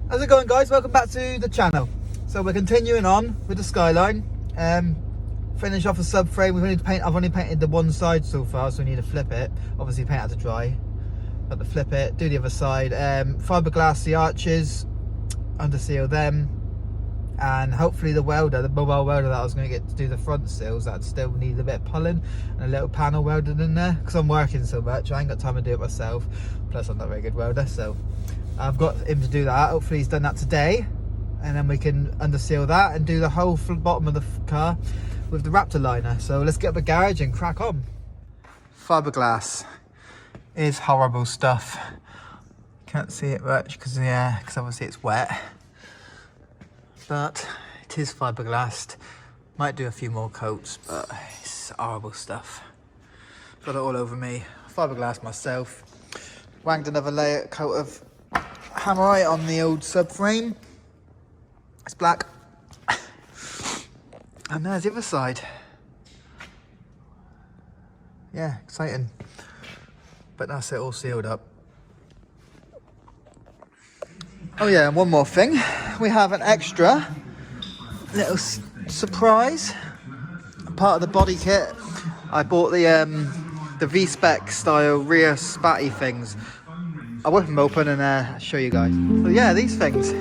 How's it going, guys? Welcome back to the channel. So we're continuing on with the Skyline. Finish off a subframe. I've only painted the one side so far, so we need to flip it. Obviously paint out to dry, but to flip it, do the other side. Fiberglass the arches, underseal them, and hopefully the mobile welder that I was going to get to do the front sills, that still need a bit of pulling, and a little panel welded in there, because I'm working so much I ain't got time to do it myself, plus I'm not a very good welder, so I've got him to do that. Hopefully he's done that today, and then we can underseal that and do the whole bottom of the car with the Raptor liner. So let's get up the garage and crack on. Fiberglass is horrible stuff. Can't see it much because obviously it's wet, but it is fiberglass. Might do a few more coats, but it's horrible stuff. Got it all over me. Fiberglass myself. Wanged another coat of hammerite on the old subframe. It's black. And there's the other side. Yeah, exciting. But that's it, all sealed up. Oh yeah, and one more thing. We have an extra little surprise. Part of the body kit. I bought the V-Spec style rear spatty things. I'll whip them open and show you guys. So yeah, these things.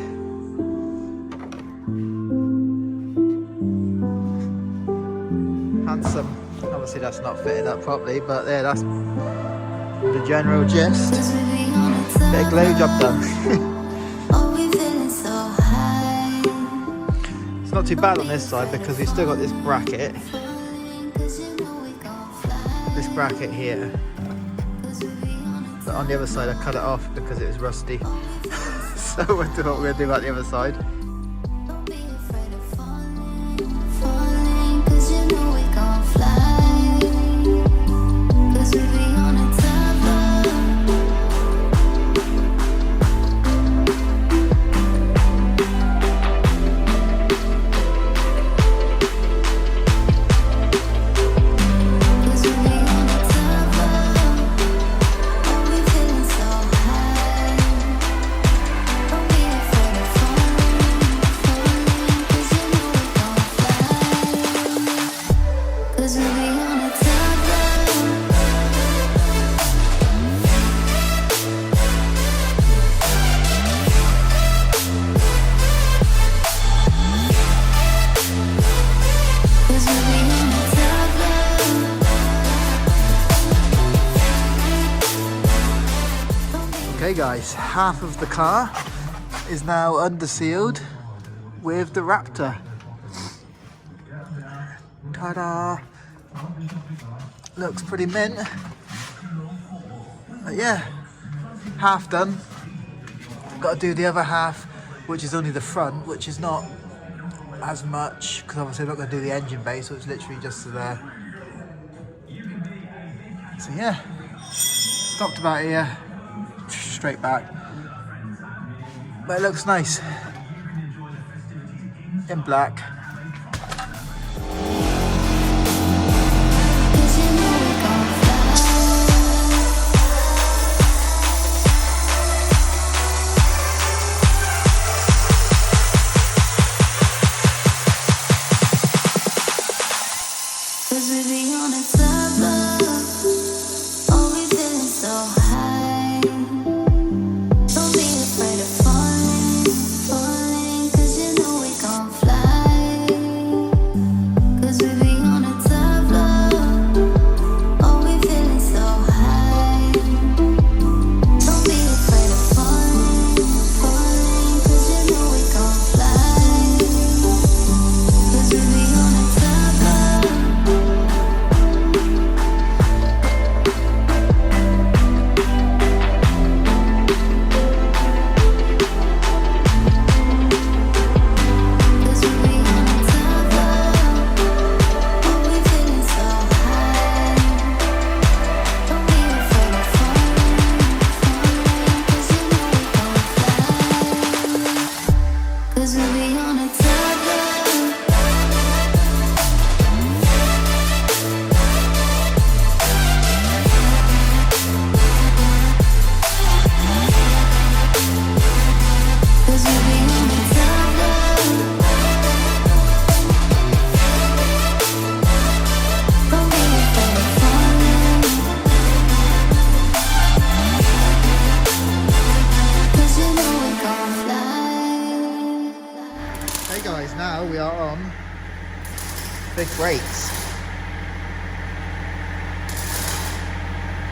Handsome. Obviously that's not fitted up properly, but yeah, that's the general gist. Bit of glow job done. It's not too bad on this side because we've still got this bracket. This bracket here. But on the other side I cut it off because it was rusty. So we'll do what we're going to do about the other side. Okay guys, half of the car is now undersealed with the Raptor. Ta-da! Looks pretty mint. But yeah, half done. Got to do the other half, which is only the front, which is not as much, because obviously I'm not going to do the engine bay, so it's literally just to there. So yeah, stopped about here. Straight back, but it looks nice in black. Don't be afraid of falling, 'cause you know we gon' fly. now we are on big brakes.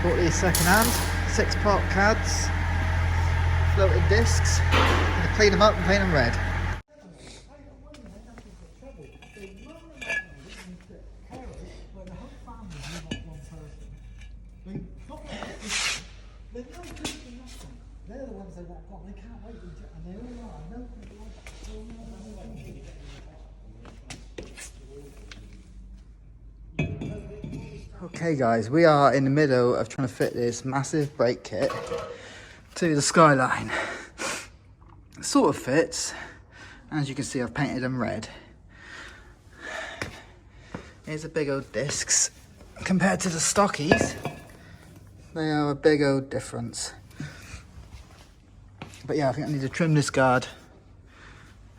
Bought these second hand, 6-part CADs, floated discs. I'm going to clean them up and paint them red. Okay guys, we are in the middle of trying to fit this massive brake kit to the Skyline. It sort of fits. As you can see, I've painted them red. Here's the big old discs. Compared to the stockies, they are a big old difference. But yeah, I think I need to trim this guard.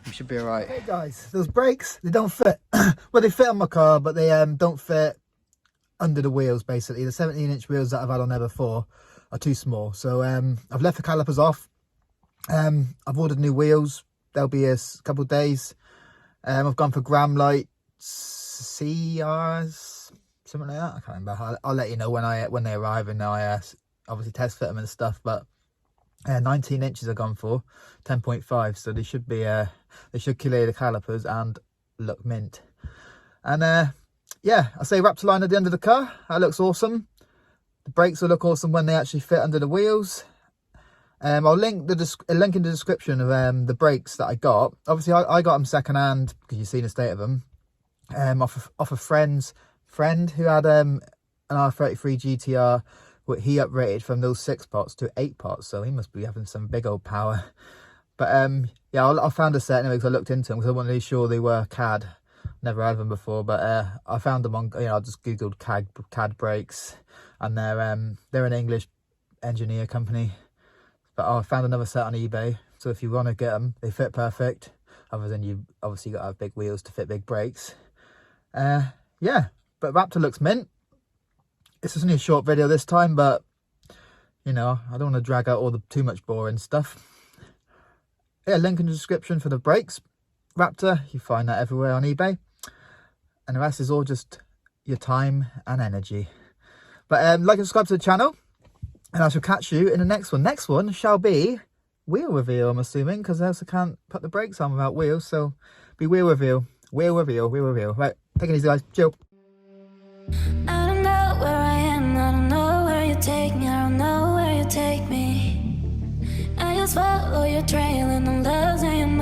We should be alright. Hey guys, those brakes, they don't fit. Well, they fit on my car, but they don't fit under the wheels, basically. The 17-inch wheels that I've had on there before are too small. So I've left the calipers off. I've ordered new wheels. They'll be a couple of days. I've gone for Gramlite CRs, something like that. I can't remember. I'll let you know when they arrive, and I obviously test fit them and stuff. But 19 inches I've gone for, 10.5. So they should be they should clear the calipers and look mint. And yeah, I say Raptor line at the end of the car. That looks awesome. The brakes will look awesome when they actually fit under the wheels. I'll link a link in the description of the brakes that I got. Obviously, I got them second hand because you've seen the state of them. Off a friend who had an R33 GTR. He uprated from those 6 pots to 8 pots, so he must be having some big old power. But yeah, I found a set anyway because I looked into them because I wasn't really sure they were CAD. Never heard of them before, but I found them on, I just googled CAD brakes, and they're an English engineer company. But I found another set on eBay, so if you want to get them, they fit perfect. Other than you obviously got to have big wheels to fit big brakes. Yeah, but Raptor looks mint. This is only a short video this time, but I don't want to drag out all the too much boring stuff. Yeah, link in the description for the brakes. Raptor, you find that everywhere on eBay. And the rest is all just your time and energy. But like and subscribe to the channel, and I shall catch you in the next one. Next one shall be wheel reveal, I'm assuming, because else I can't put the brakes on without wheels. So be wheel reveal, wheel reveal, wheel reveal. Right, take it easy guys, chill. I don't know where I am, I don't know where you take me, I don't know where you take me. I just follow your trail and I'm losing your mind.